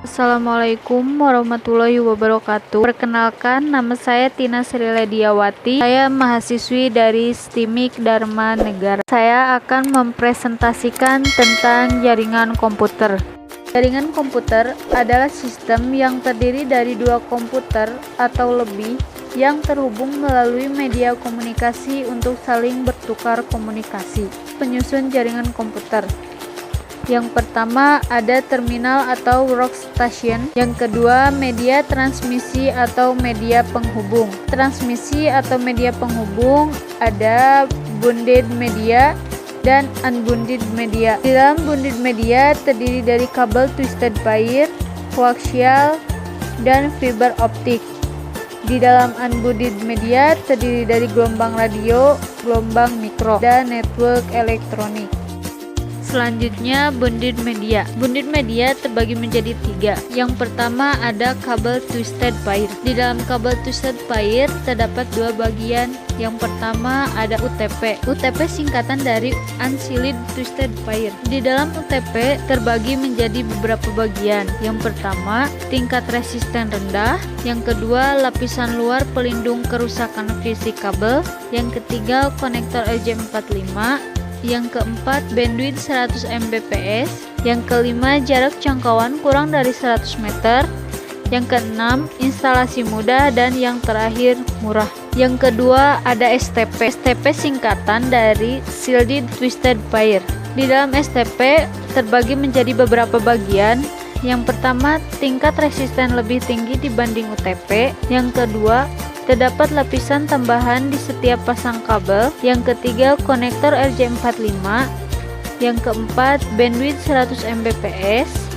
Assalamualaikum warahmatullahi wabarakatuh. Perkenalkan, nama saya Tina Sri Lediawati. Saya mahasiswi dari STIMIK Dharma Negara. Saya akan mempresentasikan tentang jaringan komputer. Jaringan komputer adalah sistem yang terdiri dari dua komputer atau lebih yang terhubung melalui media komunikasi untuk saling bertukar komunikasi. Penyusun jaringan komputer. Yang pertama ada terminal atau workstation. Yang kedua media transmisi atau media penghubung. Transmisi atau media penghubung ada bounded media dan unbounded media. Di dalam bounded media terdiri dari kabel twisted pair, koaksial, dan fiber optik. Di dalam unbounded media terdiri dari gelombang radio, gelombang mikro, dan network elektronik. Selanjutnya bounded media. Bounded media terbagi menjadi tiga. Yang pertama ada kabel twisted pair. Di dalam kabel twisted pair terdapat dua bagian. Yang pertama ada UTP. UTP singkatan dari unsealed twisted pair. Di dalam UTP terbagi menjadi beberapa bagian. Yang pertama tingkat resisten rendah. Yang kedua lapisan luar pelindung kerusakan fisik kabel. Yang ketiga konektor RJ45. Yang keempat bandwidth 100 Mbps. Yang kelima jarak jangkauan kurang dari 100 meter. Yang keenam instalasi mudah. Dan yang terakhir murah. Yang kedua ada STP. STP singkatan dari shielded twisted pair. Di dalam STP terbagi menjadi beberapa bagian. Yang pertama tingkat resisten lebih tinggi dibanding UTP. Yang kedua terdapat lapisan tambahan di setiap pasang kabel. Yang ketiga konektor RJ45. Yang keempat bandwidth 100 Mbps.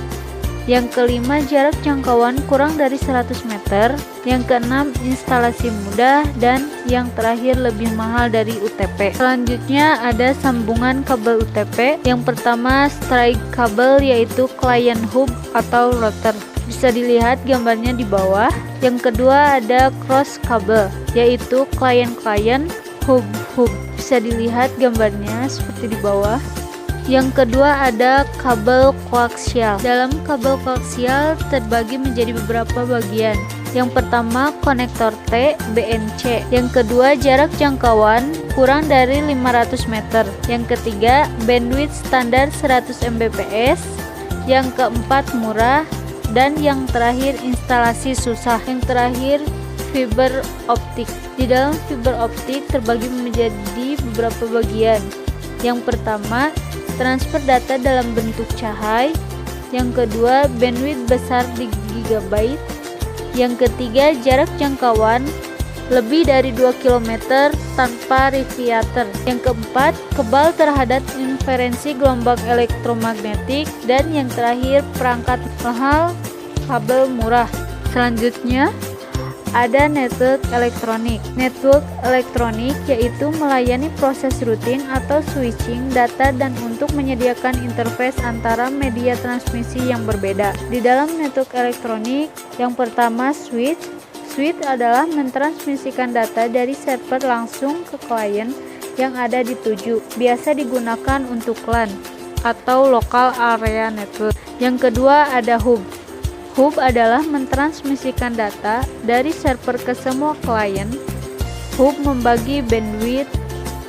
Yang kelima jarak jangkauan kurang dari 100 meter. Yang keenam instalasi mudah. Dan yang terakhir lebih mahal dari UTP. Selanjutnya ada sambungan kabel UTP. Yang pertama strike kabel yaitu client hub atau router. Bisa dilihat gambarnya di bawah. Yang kedua ada cross kabel yaitu client-client hub. Bisa dilihat gambarnya seperti di bawah. Yang kedua ada kabel koaksial. Dalam kabel koaksial terbagi menjadi beberapa bagian. Yang pertama konektor T, BNC. Yang kedua jarak jangkauan kurang dari 500 meter. Yang ketiga bandwidth standar 100 Mbps. Yang keempat murah. Dan yang terakhir instalasi susah. Yang terakhir fiber optik. Di dalam fiber optik terbagi menjadi beberapa bagian. Yang pertama transfer data dalam bentuk cahaya. Yang kedua bandwidth besar di gigabyte. Yang ketiga jarak jangkauan lebih dari 2 km tanpa radiator. Yang keempat kebal terhadap interferensi gelombang elektromagnetik. Dan yang terakhir perangkat mahal, kabel murah. Selanjutnya ada network elektronik. Network elektronik yaitu melayani proses rutin atau switching data dan untuk menyediakan interface antara media transmisi yang berbeda. Di dalam network elektronik yang pertama switch. Switch adalah mentransmisikan data dari server langsung ke klien yang ada di tujuh. Biasa digunakan untuk LAN atau local area network. Yang kedua ada hub. Hub adalah mentransmisikan data dari server ke semua klien. Hub membagi bandwidth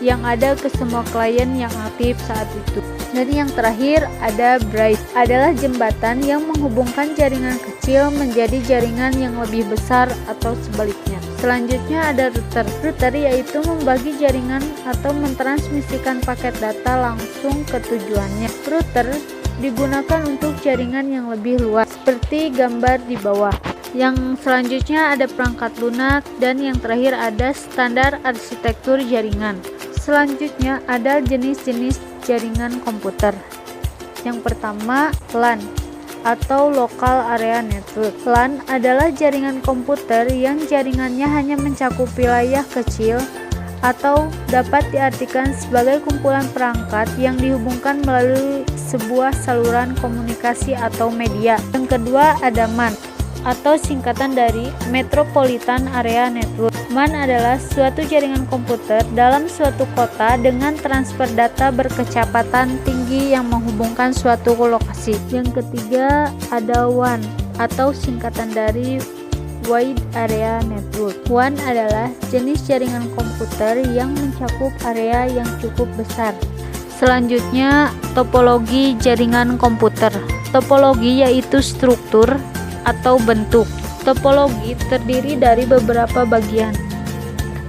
yang ada ke semua klien yang aktif saat itu. Dan yang terakhir ada bridge, adalah jembatan yang menghubungkan jaringan kecil menjadi jaringan yang lebih besar atau sebaliknya. Selanjutnya ada router. Router yaitu membagi jaringan atau mentransmisikan paket data langsung ke tujuannya. Router digunakan untuk jaringan yang lebih luas seperti gambar di bawah. Yang selanjutnya ada perangkat lunak. Dan yang terakhir ada standar arsitektur jaringan. Selanjutnya ada jenis-jenis jaringan komputer. Yang pertama LAN atau Local Area Network. LAN adalah jaringan komputer yang jaringannya hanya mencakup wilayah kecil atau dapat diartikan sebagai kumpulan perangkat yang dihubungkan melalui sebuah saluran komunikasi atau media. Yang kedua ada MAN. atau singkatan dari Metropolitan Area Network. MAN adalah suatu jaringan komputer dalam suatu kota dengan transfer data berkecepatan tinggi yang menghubungkan suatu lokasi. Yang ketiga ada WAN atau singkatan dari Wide Area Network. WAN adalah jenis jaringan komputer yang mencakup area yang cukup besar. Selanjutnya, topologi jaringan komputer. Topologi yaitu struktur atau bentuk. Topologi terdiri dari beberapa bagian.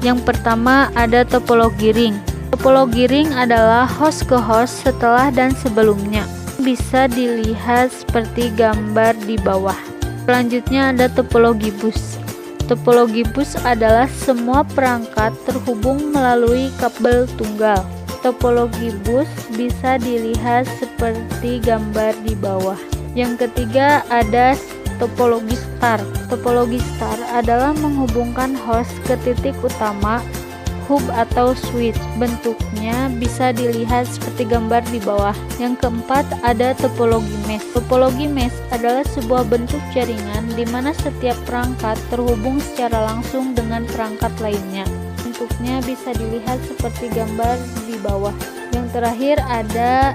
Yang pertama ada topologi ring. Topologi ring adalah host ke host setelah dan sebelumnya. Bisa dilihat seperti gambar di bawah. Selanjutnya ada topologi bus. Topologi bus adalah semua perangkat terhubung melalui kabel tunggal. Topologi bus bisa dilihat seperti gambar di bawah. Yang ketiga ada topologi star. Topologi star adalah menghubungkan host ke titik utama, hub atau switch. Bentuknya bisa dilihat seperti gambar di bawah. Yang keempat ada topologi mesh. Topologi mesh adalah sebuah bentuk jaringan di mana setiap perangkat terhubung secara langsung dengan perangkat lainnya. Bentuknya bisa dilihat seperti gambar di bawah. Yang terakhir ada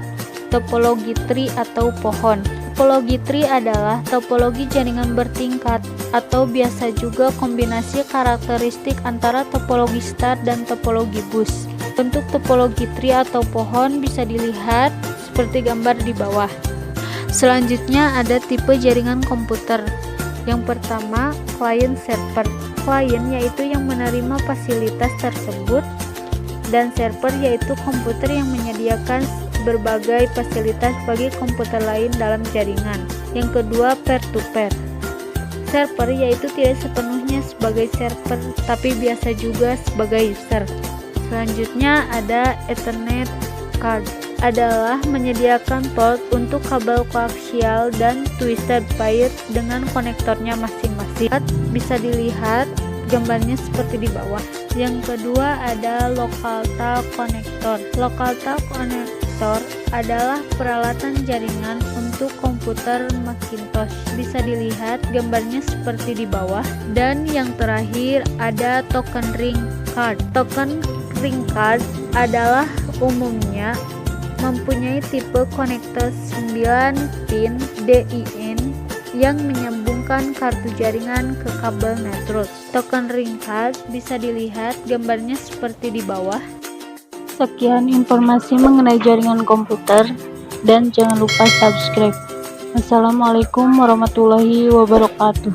topologi tree atau pohon. Topologi tree adalah topologi jaringan bertingkat atau biasa juga kombinasi karakteristik antara topologi star dan topologi bus. Bentuk topologi tree atau pohon bisa dilihat seperti gambar di bawah. Selanjutnya ada tipe jaringan komputer. Yang pertama, client server. Client yaitu yang menerima fasilitas tersebut, dan server yaitu komputer yang menyediakan berbagai fasilitas bagi komputer lain dalam jaringan. Yang kedua, peer-to-peer. Server yaitu tidak sepenuhnya sebagai server, tapi biasa juga sebagai user. Selanjutnya ada Ethernet card. Adalah menyediakan port untuk kabel koaksial dan twisted pair dengan konektornya masing-masing. Bisa dilihat gambarnya seperti di bawah. Yang kedua ada local talk connector. Local talk connector adalah peralatan jaringan untuk komputer Macintosh. Bisa dilihat gambarnya seperti di bawah. Dan yang terakhir ada token ring card. Token ring card adalah umumnya mempunyai tipe konektor 9 pin DIN yang menyambungkan kartu jaringan ke kabel network. Token ring card bisa dilihat gambarnya seperti di bawah. Sekian informasi mengenai jaringan komputer, dan jangan lupa subscribe. Assalamualaikum warahmatullahi wabarakatuh.